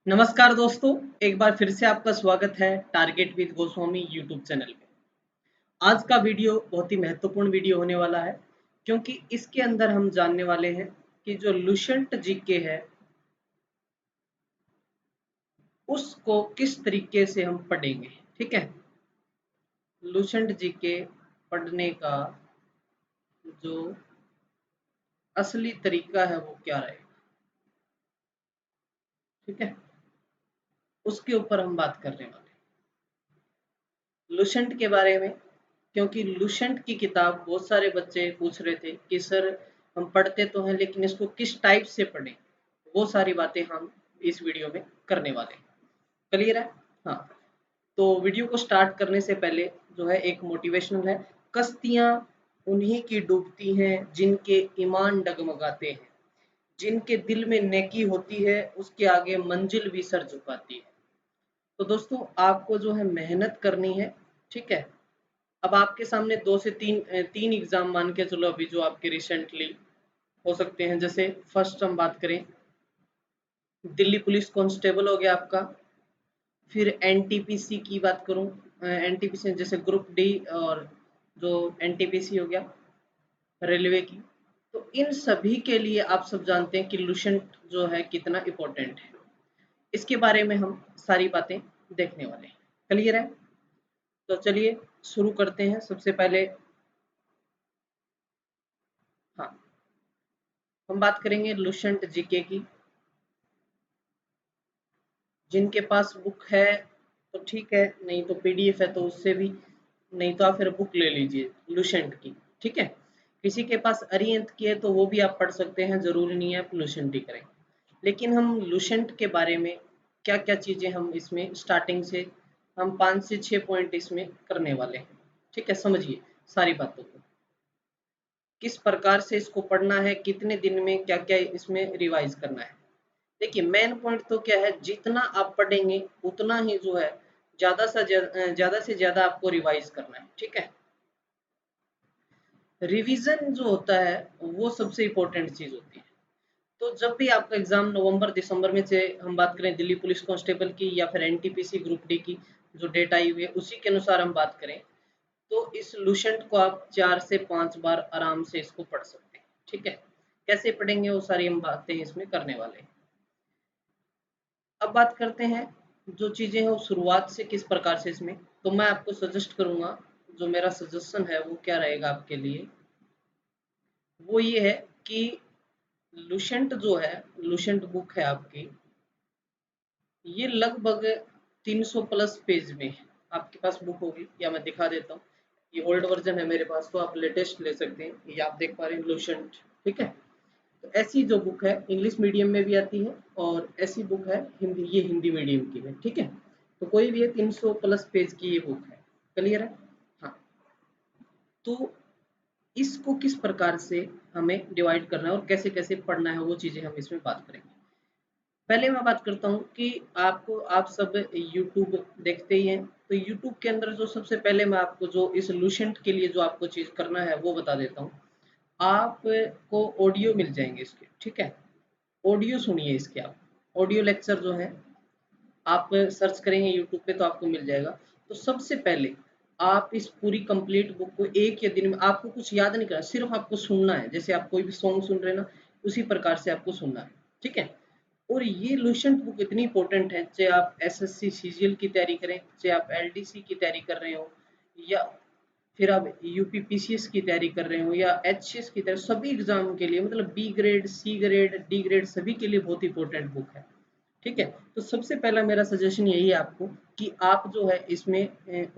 नमस्कार दोस्तों, एक बार फिर से आपका स्वागत है target with Goswami YouTube channel पे। आज का वीडियो बहुत ही महत्वपूर्ण वीडियो होने वाला है क्योंकि इसके अंदर हम जानने वाले हैं कि जो लुसेंट जीके है उसको किस तरीके से हम पढ़ेंगे। ठीक है, लुसेंट जीके पढ़ने का जो असली तरीका है वो क्या रहेगा। ठीक है, उसके ऊपर हम बात करने वाले हैं लुसेंट के बारे में। क्योंकि लुसेंट की किताब बहुत सारे बच्चे पूछ रहे थे कि सर हम पढ़ते तो हैं लेकिन इसको किस टाइप से पढ़ें, वो सारी बातें हम इस वीडियो में करने वाले हैं। क्लियर है? हाँ, तो वीडियो को स्टार्ट करने से पहले जो है एक मोटिवेशनल है। कश्तियाँ उन्हीं की डूबती हैं जिनके ईमान डगमगाते हैं, जिनके दिल में नेकी होती है उसके आगे मंजिल भी सर झुकाती है। तो दोस्तों आपको जो है मेहनत करनी है। ठीक है, अब आपके सामने 2 से 3 एग्ज़ाम मान के चलो अभी जो आपके रिसेंटली हो सकते हैं। जैसे फर्स्ट हम बात करें, दिल्ली पुलिस कांस्टेबल हो गया आपका। फिर एनटीपीसी की बात करूँ, एनटीपीसी जैसे ग्रुप डी और जो एनटीपीसी हो गया रेलवे की। तो इन सभी के लिए आप सब जानते हैं कि लुसेंट जो है कितना इम्पोर्टेंट है। इसके बारे में हम सारी बातें देखने वाले हैं। क्लियर है? तो चलिए शुरू करते हैं। सबसे पहले हाँ, हम बात करेंगे लुसेंट जीके की। जिनके पास बुक है तो ठीक है, नहीं तो पीडीएफ है तो उससे भी, नहीं तो आप फिर बुक ले लीजिए लुसेंट की। ठीक है, किसी के पास अरिहंत की है तो वो भी आप पढ़ सकते हैं, जरूरी नहीं है आप लुसेंट ही करें। लेकिन हम लुसेंट के बारे में क्या क्या चीजें हम इसमें स्टार्टिंग से हम 5 से 6 पॉइंट इसमें करने वाले हैं। ठीक है, समझिए सारी बातों को, किस प्रकार से इसको पढ़ना है, कितने दिन में क्या क्या इसमें रिवाइज करना है। देखिए मेन पॉइंट तो क्या है, जितना आप पढ़ेंगे उतना ही जो है ज़्यादा से ज़्यादा आपको रिवाइज करना है। ठीक है, रिवीजन जो होता है वो सबसे इम्पोर्टेंट चीज़ होती है। तो जब भी आपका एग्जाम नवंबर दिसंबर में से हम बात करें दिल्ली पुलिस कांस्टेबल की या फिर एनटीपीसी ग्रुप डी की जो डेट आई हुई है उसी के अनुसार हम बात करें, तो इस लुसेंट को आप 4 से 5 बार आराम से इसको पढ़ सकते हैं। ठीक है, कैसे पढ़ेंगे वो सारी हम बातें इसमें करने वाले हैं। अब बात करते हैं जो चीज़ें हैं वो शुरुआत से किस प्रकार से इसमें, तो मैं आपको सजेस्ट करूँगा, जो मेरा सजेशन है वो क्या रहेगा आपके लिए, वो ये है कि लुसेंट जो है, लुसेंट बुक है आपकी, ये लगभग 300 प्लस पेज में है। आपके पास बुक होगी या मैं दिखा देता हूँ, ये ओल्ड वर्जन है मेरे पास तो आप लेटेस्ट ले सकते हैं। ये आप देख पा रहे हैं लुसेंट। ठीक है, तो ऐसी जो बुक है इंग्लिश मीडियम में भी आती है और ऐसी बुक है हिंदी, ये हिंदी मीडियम की है। ठीक है, तो कोई भी है 300 प्लस पेज की ये बुक है। क्लियर है? हाँ, तो इसको किस प्रकार से हमें डिवाइड करना है और कैसे कैसे पढ़ना है वो चीज़ें हम इसमें बात करेंगे। पहले मैं बात करता हूँ कि आपको, आप सब यूट्यूब देखते ही हैं, तो यूट्यूब के अंदर जो सबसे पहले मैं आपको जो इस लुसेंट के लिए जो आपको चीज़ करना है वो बता देता हूँ। आपको ऑडियो मिल जाएंगे इसके। ठीक है, ऑडियो सुनिए इसके आप, ऑडियो लेक्चर जो है आप सर्च करेंगे यूट्यूब पे तो आपको मिल जाएगा। तो सबसे पहले आप इस पूरी कंप्लीट बुक को एक या दिन में, आपको कुछ याद नहीं करना, सिर्फ आपको सुनना है। जैसे आप कोई भी सॉन्ग सुन रहे हैं ना, उसी प्रकार से आपको सुनना है। ठीक है, और ये लुसेंट बुक इतनी इंपॉर्टेंट है, चाहे आप एसएससी सीजीएल की तैयारी करें, चाहे आप एलडीसी की तैयारी कर रहे हो, या फिर आप यूपी पीसीएस की तैयारी कर रहे हो या एचसीएस की तैयारी, सभी एग्जाम के लिए, मतलब B grade, C grade, D grade, सभी के लिए बहुत इंपॉर्टेंट बुक है। ठीक है, तो सबसे पहला मेरा सजेशन यही है आपको कि आप जो है इसमें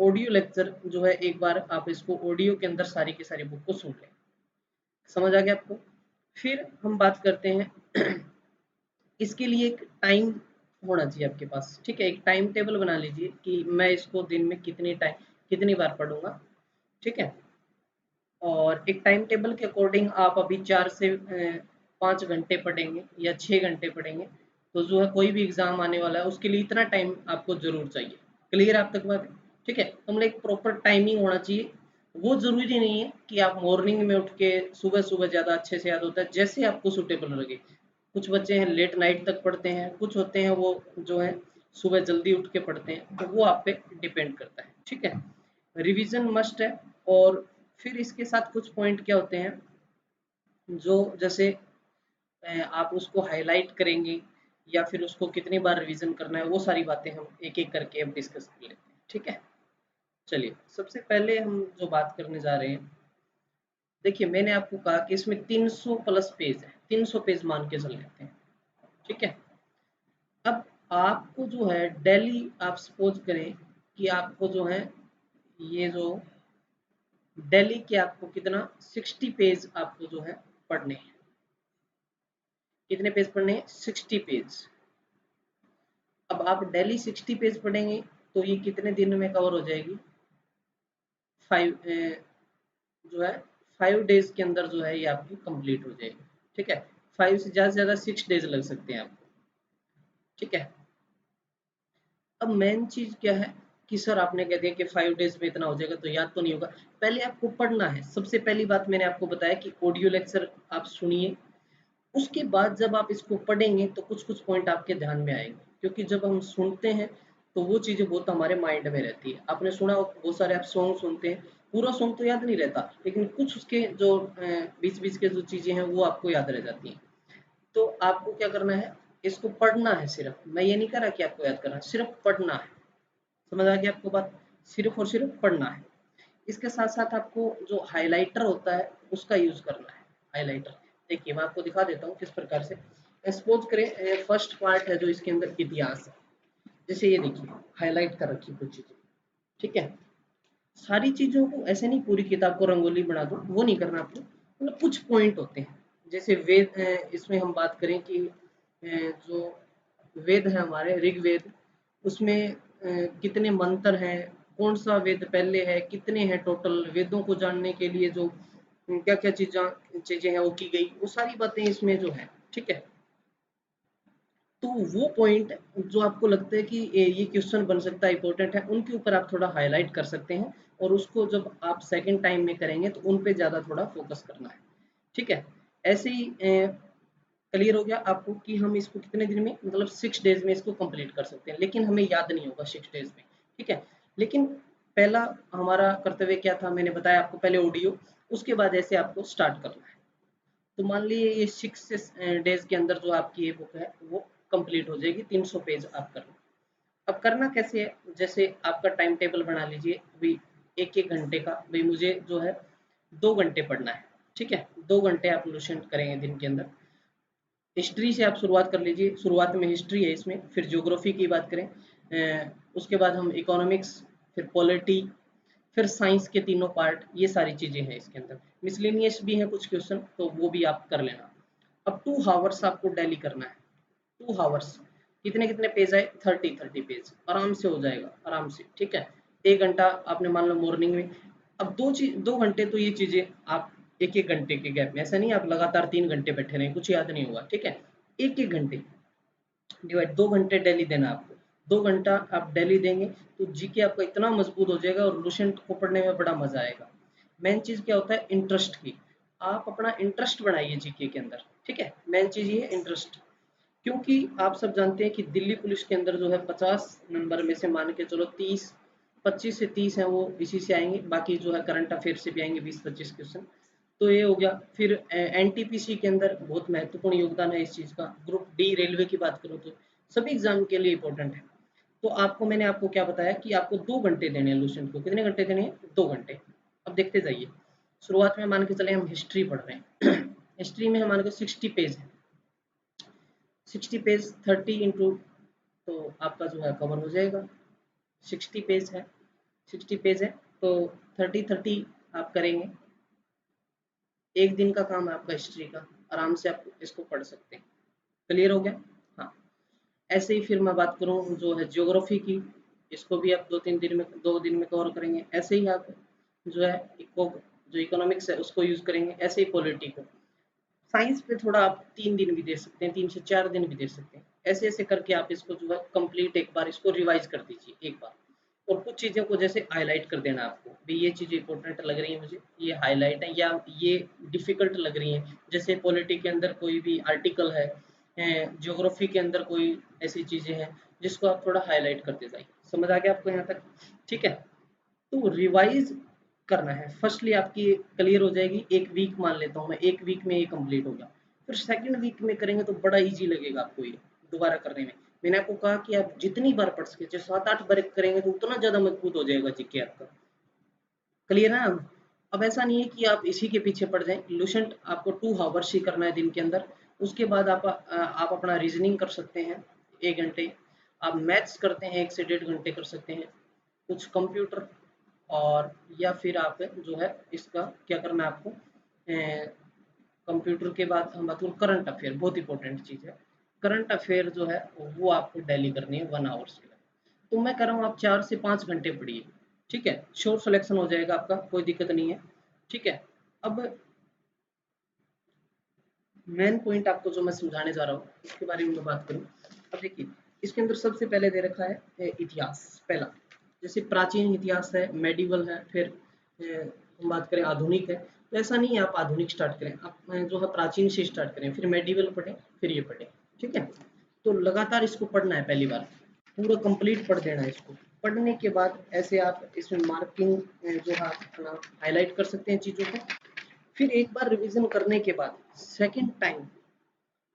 ऑडियो लेक्चर जो है एक बार आप इसको ऑडियो के अंदर सारी की सारी बुक को सुन लें। समझ आ गया आपको? फिर हम बात करते हैं इसके लिए एक टाइम होना चाहिए आपके पास। ठीक है, एक टाइम टेबल बना लीजिए कि मैं इसको दिन में कितनी बार पढ़ूंगा। ठीक है, और एक टाइम टेबल के अकॉर्डिंग आप अभी 4 से 5 घंटे पढ़ेंगे या 6 घंटे पढ़ेंगे, तो जो है कोई भी एग्जाम आने वाला है उसके लिए इतना टाइम आपको जरूर चाहिए। क्लियर आप तक बात है? ठीक है, तो मतलब एक प्रॉपर टाइमिंग होना चाहिए। वो जरूरी नहीं है कि आप मॉर्निंग में उठ के सुबह सुबह ज्यादा अच्छे से याद होता है, जैसे आपको सुटेबल लगे। कुछ बच्चे हैं लेट नाइट तक पढ़ते हैं, कुछ होते हैं वो जो है सुबह जल्दी उठ के पढ़ते हैं, तो वो आप पे डिपेंड करता है। ठीक है, रिवीजन मस्ट है। और फिर इसके साथ कुछ पॉइंट क्या होते हैं जो जैसे आप उसको हाईलाइट करेंगे या फिर उसको कितनी बार रिवीजन करना है, वो सारी बातें हम एक एक करके अब डिस्कस कर लेते हैं। ठीक है, चलिए सबसे पहले हम जो बात करने जा रहे हैं, देखिए मैंने आपको कहा कि इसमें 300 प्लस पेज है, 300 पेज मान के चल लेते हैं। ठीक है, अब आपको जो है डेली आप सपोज करें कि आपको जो है ये जो डेली के आपको कितना 60 पेज आपको जो है पढ़ने हैं। कितने पेज पढ़ने हैं? 60 पेज। अब आप डेली 60 पेज पढ़ेंगे तो ये कितने दिन में कवर हो जाएगी? 5 जो है 5 डेज के अंदर जो है ये आपकी कंप्लीट हो जाएगी। ठीक है, 5 से ज़्यादा 6 डेज लग सकते हैं आपको। ठीक है, अब मेन चीज क्या है कि सर आपने कह दिया कि 5 डेज में इतना हो जाएगा तो याद तो नहीं होगा। पहले आपको पढ़ना है। सबसे पहली बात मैंने आपको बताया कि ऑडियो लेक्चर आप सुनिए, उसके बाद जब आप इसको पढ़ेंगे तो कुछ-कुछ पॉइंट आपके ध्यान में आएँगे, क्योंकि जब हम सुनते हैं तो वो चीज़ें बहुत हमारे माइंड में रहती है। आपने सुना हो बहुत सारे आप सॉन्ग सुनते हैं, पूरा सॉन्ग तो याद नहीं रहता, लेकिन कुछ उसके जो बीच-बीच के जो चीज़ें हैं वो आपको याद रह जाती हैं। तो आपको क्या करना है, इसको पढ़ना है सिर्फ। मैं ये नहीं कह रहा कि आपको याद करना है, सिर्फ पढ़ना है। समझ आ गई आपको बात? सिर्फ और सिर्फ पढ़ना है। इसके साथ-साथ आपको जो हाइलाइटर होता है उसका यूज़ करना है। हाइलाइटर देखिए मैं आपको दिखा देता हूँ किस प्रकार से। सपोज़ करें फर्स्ट पार्ट है जो इसके अंदर इतिहास है। जैसे ये देखिए हाइलाइट कर रखी कुछ चीज़ें। ठीक है? सारी चीज़ों को ऐसे नहीं पूरी किताब को रंगोली बना दो, वो नहीं करना आपको। मतलब कुछ पॉइंट होते हैं। जैसे वेद इसमें हम बात करें कि जो वेद है हमारे ऋग्वेद, उसमें कितने मंत्र हैं, कौन सा वेद पहले है, कितने हैं टोटल, वेदों को जानने के लिए जो क्या क्या चीजें हैं वो की गई, वो सारी बातें इसमें जो है। ठीक है, तो वो पॉइंट जो आपको लगता है कि ये क्वेश्चन बन सकता है, इंपॉर्टेंट है, उनके ऊपर आप थोड़ा हाईलाइट कर सकते हैं। और उसको जब आप सेकंड टाइम में करेंगे तो उन पे ज़्यादा थोड़ा फोकस करना है। ठीक है, ऐसे ही क्लियर हो गया आपको कि हम इसको कितने दिन में, मतलब 6 डेज में इसको कंप्लीट कर सकते हैं, लेकिन हमें याद नहीं होगा 6 डेज में। ठीक है, लेकिन पहला हमारा कर्तव्य क्या था, मैंने बताया आपको, पहले ऑडियो, उसके बाद ऐसे आपको स्टार्ट करना है। तो मान लीजिए ये 6 डेज के अंदर जो आपकी ये बुक है वो कंप्लीट हो जाएगी, 300 पेज आप करना। अब करना कैसे है, जैसे आपका टाइम टेबल बना लीजिए भाई, एक एक घंटे का, भाई मुझे जो है 2 घंटे पढ़ना है। ठीक है, 2 घंटे आप लुसेंट करेंगे दिन के अंदर। हिस्ट्री से आप शुरुआत कर लीजिए, शुरुआत में हिस्ट्री है इसमें, फिर ज्योग्राफी की बात करें, उसके बाद हम इकोनॉमिक्स, फिर पॉलिटी, फिर साइंस के तीनों पार्ट, ये सारी चीज़ें हैं इसके अंदर। मिसलेनियस भी हैं कुछ क्वेश्चन, तो वो भी आप कर लेना। अब 2 हावर्स आपको डेली करना है। 2 हावर्स कितने कितने पेज आए, 30 पेज आराम से हो जाएगा, आराम से। ठीक है, 1 घंटा आपने मान लो मॉर्निंग में। अब 2 घंटे तो ये चीज़ें आप एक एक घंटे के गैप में, ऐसा नहीं आप लगातार 3 घंटे बैठे रहें, कुछ याद नहीं होगा। ठीक है, एक एक घंटे डिवाइड, 2 घंटे डेली देना आपको। 2 घंटा आप डेली देंगे तो जीके आपका इतना मजबूत हो जाएगा और लुसेंट को पढ़ने में बड़ा मजा आएगा। मेन चीज क्या होता है, इंटरेस्ट की। आप अपना इंटरेस्ट बढ़ाइए जीके के अंदर। ठीक है, मेन चीज ये इंटरेस्ट, क्योंकि आप सब जानते हैं कि दिल्ली पुलिस के अंदर जो है 50 नंबर में से मान के चलो 30, 25 से 30 है वो इसी से आएंगे, बाकी जो है करंट अफेयर से भी आएंगे 20-25 क्वेश्चन। तो ये हो गया। फिर एनटीपीसी के अंदर बहुत महत्वपूर्ण योगदान है इस चीज़ का। ग्रुप डी रेलवे की बात करूँ तो सभी एग्जाम के लिए इंपॉर्टेंट है। तो आपको मैंने आपको क्या बताया कि आपको 2 घंटे देने हैं लुसेंट को। कितने घंटे देने हैं? 2 घंटे। अब देखते जाइए, शुरुआत में मान के चले हम हिस्ट्री पढ़ रहे हैं। हिस्ट्री में हमारे को 60 पेज है। 60 पेज 30 इंटू, तो आपका जो है कवर हो जाएगा। 60 पेज है, 60 पेज है तो 30-30 आप करेंगे। एक दिन का काम है आपका हिस्ट्री का, आराम से आप इसको पढ़ सकते हैं। क्लियर हो गया? हाँ, ऐसे ही फिर मैं बात करूँ जो है ज्योग्राफी की, इसको भी आप 2-3 दिन में, 2 दिन में कवर करेंगे। ऐसे ही आप जो है जो इकोनॉमिक्स है उसको यूज करेंगे, ऐसे ही पॉलिटी को। साइंस पे थोड़ा आप 3 दिन भी दे सकते हैं, 3 से 4 दिन भी दे सकते हैं। ऐसे ऐसे करके आप इसको जो है कंप्लीट एक बार इसको रिवाइज कर दीजिए एक बार। और कुछ चीज़ों को जैसे हाईलाइट कर देना आपको, भी ये चीज़ें इंपॉर्टेंट लग रही है मुझे, ये हाईलाइट है, या ये डिफिकल्ट लग रही है। जैसे पॉलिटी के अंदर कोई भी आर्टिकल है ज्योग्राफी के अंदर कोई ऐसी चीजें हैं जिसको आप थोड़ा हाईलाइट करते जाइए। समझ आ गया आपको यहाँ तक? ठीक है। तो रिवाइज करना है, फर्स्टली आपकी क्लियर हो जाएगी, एक वीक मान लेता हूँ मैं, एक वीक में ये कंप्लीट हो गया। फिर सेकंड वीक में करेंगे तो बड़ा इजी लगेगा आपको ये दोबारा करने में। मैंने आपको कहा कि आप जितनी बार पढ़ सके, जैसे 7-8 बार करेंगे तो उतना ज्यादा मजबूत हो जाएगा जीके आपका। क्लियर है ना? अब ऐसा नहीं है कि आप इसी के पीछे पड़ जाएं, लुसेंट आपको 2 आवर्स ही करना है दिन के अंदर। उसके बाद आप अपना रीजनिंग कर सकते हैं 1 घंटे, आप मैथ्स करते हैं 1 से 1.5 घंटे कर सकते हैं, कुछ कंप्यूटर, और या फिर आप जो है इसका क्या करना है आपको, कंप्यूटर के बाद हम बात करूँ करंट अफेयर, बहुत इंपॉर्टेंट चीज़ है। करंट अफेयर जो है वो आपको डेली करनी है 1 आवर्स के लिए। तो मैं कर रहा हूँ आप 4 से 5 घंटे पढ़िए, ठीक है, श्योर सिलेक्शन हो जाएगा आपका, कोई दिक्कत नहीं है। ठीक है। अब मेन पॉइंट आपको जो मैं समझाने जा रहा हूँ उसके बारे में मैं बात करूँ। अब देखिए, इसके अंदर सबसे पहले दे रखा है इतिहास पहला, जैसे प्राचीन इतिहास है, मेडिवल है, फिर हम बात करें आधुनिक है। तो ऐसा नहीं है आप आधुनिक स्टार्ट करें, आप जो है प्राचीन से स्टार्ट करें, फिर मेडिवल पढ़ें, फिर ये पढ़ें। ठीक है। तो लगातार इसको पढ़ना है, पहली बार पूरा कंप्लीट पढ़ देना है इसको। पढ़ने के बाद ऐसे आप इसमें मार्किंग जो है आप अपना हाईलाइट कर सकते हैं चीज़ों को। फिर एक बार रिवीजन करने के बाद सेकंड टाइम,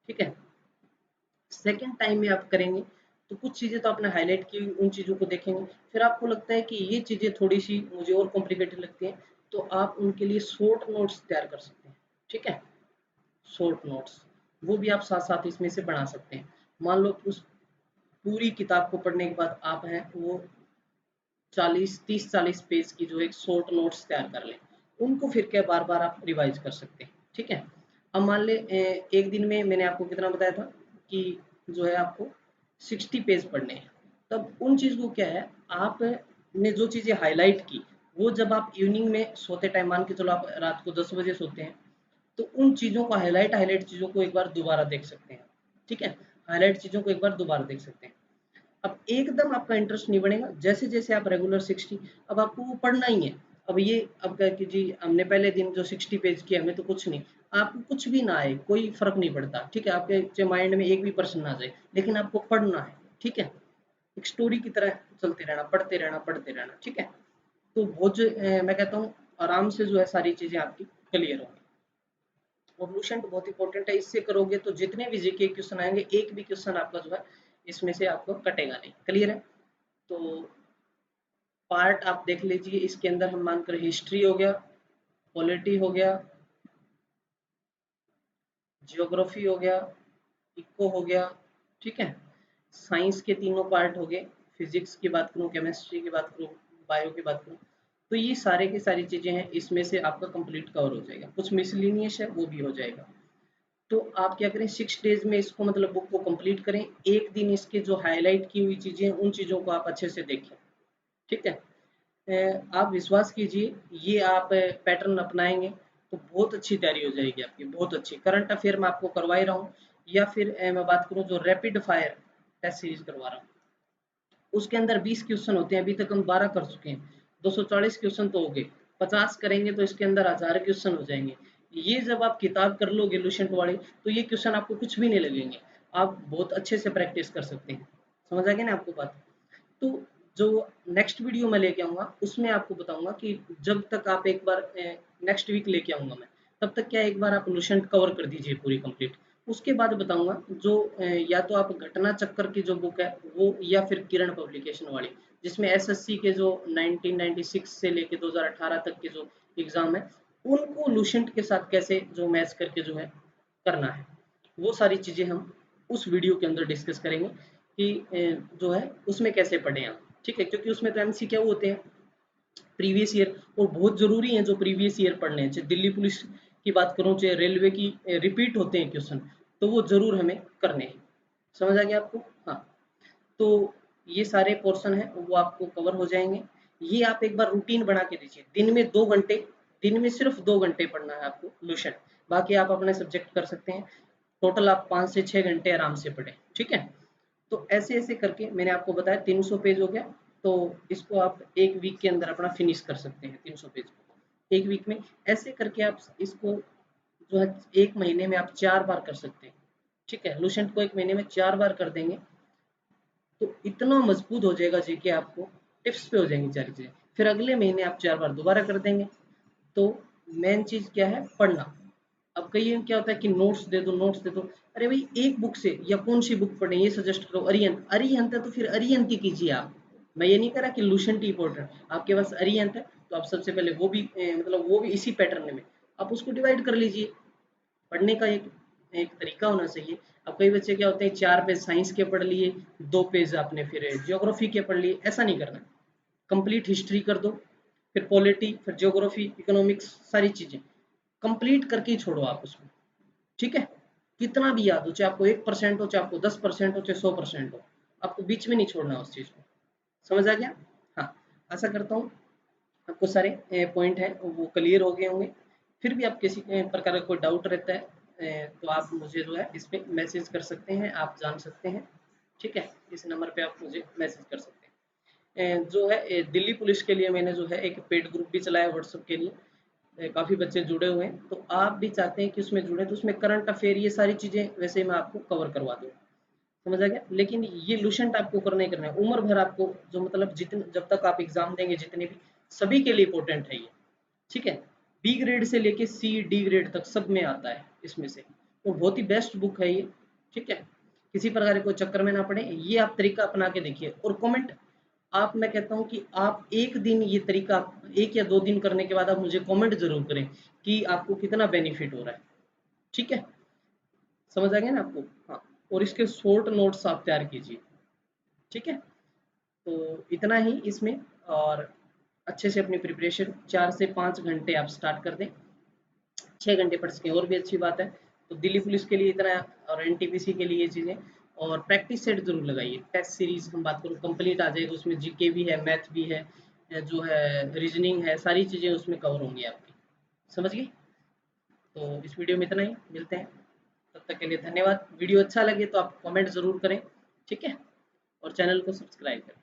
ठीक है, सेकंड टाइम में आप करेंगे तो कुछ चीज़ें तो आपने हाईलाइट की, उन चीज़ों को देखेंगे। फिर आपको लगता है कि ये चीज़ें थोड़ी सी मुझे और कॉम्प्लिकेटेड लगती हैं, तो आप उनके लिए शॉर्ट नोट्स तैयार कर सकते हैं। ठीक है, शॉर्ट नोट्स वो भी आप साथ साथ इसमें से बना सकते हैं। मान लो उस पूरी किताब को पढ़ने के बाद आप हैं वो 30-40 पेज की जो एक शॉर्ट नोट्स तैयार कर लें, उनको फिर क्या बार बार आप रिवाइज कर सकते हैं। ठीक है। अब मान ले एक दिन में मैंने आपको कितना बताया था कि जो है आपको 60 पेज पढ़ने हैं। तब उन चीज़ को क्या है, आपने जो चीज़ें हाईलाइट की वो जब आप इवनिंग में सोते टाइम, मान के चलो आप रात को 10 बजे सोते हैं, तो उन चीज़ों को हाईलाइट हाईलाइट चीज़ों को एक बार दोबारा देख सकते हैं। ठीक है, हाईलाइट चीज़ों को एक बार दोबारा देख सकते हैं। अब एकदम आपका इंटरेस्ट नहीं बढ़ेगा, जैसे-जैसे आप रेगुलर 60, अब आपको वो पढ़ना ही है। अब ये अब क्या कि जी हमने पहले दिन जो 60 पेज किया, हमें तो कुछ नहीं, आपको कुछ भी ना आए, कोई फ़र्क नहीं पड़ता, ठीक है? आपके चाहे माइंड में एक भी पर्सन ना जाए, लेकिन आपको पढ़ना है, ठीक है? एक स्टोरी की तरह चलते रहना, पढ़ते रहना, ठीक है? तो वो जो मैं कहता हूँ आराम से जो है सारी चीज़ें आपकी क्लियर होंगी। और लुसेंट बहुत इंपॉर्टेंट है, इससे करोगे तो जितने भी जीके क्वेश्चन आएँगे, एक भी क्वेश्चन आपका जो है इसमें से आपको कटेगा नहीं। क्लियर है? तो पार्ट आप देख लीजिए, इसके अंदर हम मानकर हिस्ट्री हो गया, पॉलिटी हो गया, जियोग्राफी हो गया, इको हो गया, ठीक है, साइंस के तीनों पार्ट हो गए, फिजिक्स की बात करूँ, केमिस्ट्री की बात करूँ, बायो की बात करूँ, तो ये सारे की सारी चीज़ें हैं, इसमें से आपका कंप्लीट कवर हो जाएगा। कुछ मिसलिनियस है वो भी हो जाएगा। तो आप क्या करें, 6 डेज में इसको मतलब बुक को कंप्लीट करें। एक दिन इसके जो हाईलाइट की हुई चीज़ें हैं उन चीज़ों को आप अच्छे से देखें। ठीक है। आप विश्वास कीजिए, ये आप पैटर्न अपनाएँगे तो बहुत अच्छी तैयारी हो जाएगी आपकी, बहुत अच्छी। करंट अफ़ेयर मैं आपको करवा ही रहा हूँ, या फिर मैं बात करूँ जो रैपिड फायर टेस्ट सीरीज़ करवा रहा हूँ। उसके अंदर 20 क्वेश्चन होते हैं, अभी तक हम 12 कर चुके हैं। 240 क्वेश्चन तो हो गए, 50 करेंगे तो इसके अंदर 1000 क्वेश्चन हो जाएँगे। ये जब आप किताब कर लोगे लुसेंट वाली, तो ये क्वेश्चन आपको कुछ भी नहीं लगेंगे। आप बहुत अच्छे से प्रैक्टिस कर सकते हैं। समझ आ गई ना आपको बात? तो जो नेक्स्ट वीडियो मैं लेके आऊँगा, उसमें आपको बताऊँगा कि जब तक आप एक बार नेक्स्ट वीक लेके आऊँगा मैं, तब तक क्या एक बार आप लुसेंट कवर कर दीजिए पूरी कंप्लीट। उसके बाद बताऊँगा जो या तो आप घटना चक्कर की जो बुक है वो, या फिर किरण पब्लिकेशन वाली, जिसमें एसएससी के जो 1996 से लेके 2018 तक के जो एग्ज़ाम है, उनको लुसेंट के साथ कैसे जो मैच करके जो है करना है। वो सारी चीज़ें हम उस वीडियो के अंदर डिस्कस करेंगे कि जो है उसमें कैसे पढ़ें आप, ठीक है? क्योंकि उसमें तो एमसीक्यू होते हैं प्रीवियस ईयर, और बहुत ज़रूरी हैं जो प्रीवियस ईयर पढ़ने हैं। चाहे दिल्ली पुलिस की बात करूँ, चाहे रेलवे की, रिपीट होते हैं क्वेश्चन, तो वो ज़रूर हमें करने हैं। समझ आ गया आपको? हाँ। तो ये सारे पोर्शन हैं वो आपको कवर हो जाएँगे। ये आप एक बार रूटीन बना के दीजिए। दिन में सिर्फ़ 2 घंटे पढ़ना है आपको लुसेंट, बाकी आप अपने सब्जेक्ट कर सकते हैं। टोटल आप 5 से 6 घंटे आराम से पढ़ें, ठीक है? तो ऐसे-ऐसे करके मैंने आपको बताया 300 पेज हो गया, तो इसको आप 1 वीक के अंदर अपना फिनिश कर सकते हैं 300 पेज को। 1 वीक में ऐसे करके आप इसको जो है 1 महीने में आप 4 बार कर सकते हैं। ठीक है, लूसेंट को 1 महीने में 4 बार कर देंगे तो इतना मजबूत हो जाएगा जीके, आपको टिप्स पे हो जाएंगी सारी चीजें। फिर अगले महीने आप 4 बार दोबारा कर देंगे। तो मेन चीज क्या है, पढ़ना। अब कई क्या होता है कि नोट्स दे दो, नोट्स दे दो। अरे भाई एक बुक से या कौन सी बुक पढ़ें ये सजेस्ट करो। अरिहंत, अरिहंत है तो फिर अरिहंत की कीजिए आप। मैं ये नहीं कह रहा कि लूसेंट ही इंपॉर्टेंट, आपके पास अरिहंत है तो आप सबसे पहले वो भी मतलब वो भी इसी पैटर्न में आप उसको डिवाइड कर लीजिए। पढ़ने का एक एक तरीका होना चाहिए। अब कई बच्चे क्या होते हैं 4 पेज साइंस के पढ़ लिए, 2 पेज आपने फिर ज्योग्राफी के पढ़ लिए, ऐसा नहीं करना। कंप्लीट हिस्ट्री कर दो, फिर पॉलिटी, फिर ज्योग्राफी, इकोनॉमिक्स, सारी चीजें कंप्लीट करके ही छोड़ो आप उसमें। ठीक है, कितना भी याद हो, चाहे आपको 1% हो, चाहे आपको 10% हो, चाहे 100% हो, आपको बीच में नहीं छोड़ना उस चीज को। समझ आ गया? हाँ, आशा करता हूँ आपको सारे पॉइंट हैं वो क्लियर हो गए होंगे। फिर भी आप किसी प्रकार का कोई डाउट रहता है तो आप मुझे जो है इस पे मैसेज कर सकते हैं, आप जान सकते हैं। ठीक है, इस नंबर पे आप मुझे मैसेज कर सकते हैं। जो है दिल्ली पुलिस के लिए मैंने जो है एक पेड ग्रुप भी चलाया व्हाट्सएप के लिए। काफ़ी बच्चे जुड़े हुए हैं, तो आप भी चाहते हैं कि उसमें जुड़े तो उसमें करंट अफेयर ये सारी चीज़ें वैसे मैं आपको कवर करवा दूँ। समझ आ गया? लेकिन ये लूसेंट आपको करना ही करना है, उम्र भर आपको जो मतलब जितने जब तक आप एग्ज़ाम देंगे जितने भी, सभी के लिए इम्पोर्टेंट है ये। ठीक है? बी ग्रेड से लेके सी, डी ग्रेड तक सब में आता है इसमें से। तो बहुत ही बेस्ट बुक है ये। ठीक है? किसी प्रकार के कोई चक्कर में ना पड़े, ये आप तरीका अपना के देखिए और कमेंट आप, मैं कहता हूँ कि आप एक दिन ये तरीका 1 या 2 दिन करने के बाद आप मुझे कमेंट ज़रूर करें कि आपको कितना बेनिफिट हो रहा है। ठीक है? समझ आ गया ना आपको? हाँ, और इसके शॉर्ट नोट्स आप तैयार कीजिए। ठीक है? तो इतना ही इसमें। और अच्छे से अपनी प्रिपरेशन 4 से 5 घंटे आप स्टार्ट कर दें। 6 घंटे पढ़ सकें और भी अच्छी बात है। तो दिल्ली पुलिस के लिए इतना, और एनटीपीसी के लिए ये चीज़ें। और प्रैक्टिस सेट ज़रूर लगाइए। टेस्ट सीरीज़ हम बात करूँ कंप्लीट आ जाएगी, उसमें जीके भी है, मैथ भी है, जो है रीजनिंग है, सारी चीज़ें उसमें कवर होंगी आपकी। समझ गए? तो इस वीडियो में इतना ही, मिलते हैं। तब तक के लिए धन्यवाद। वीडियो अच्छा लगे तो आप कमेंट ज़रूर करें। ठीक है? और चैनल को सब्सक्राइब करें।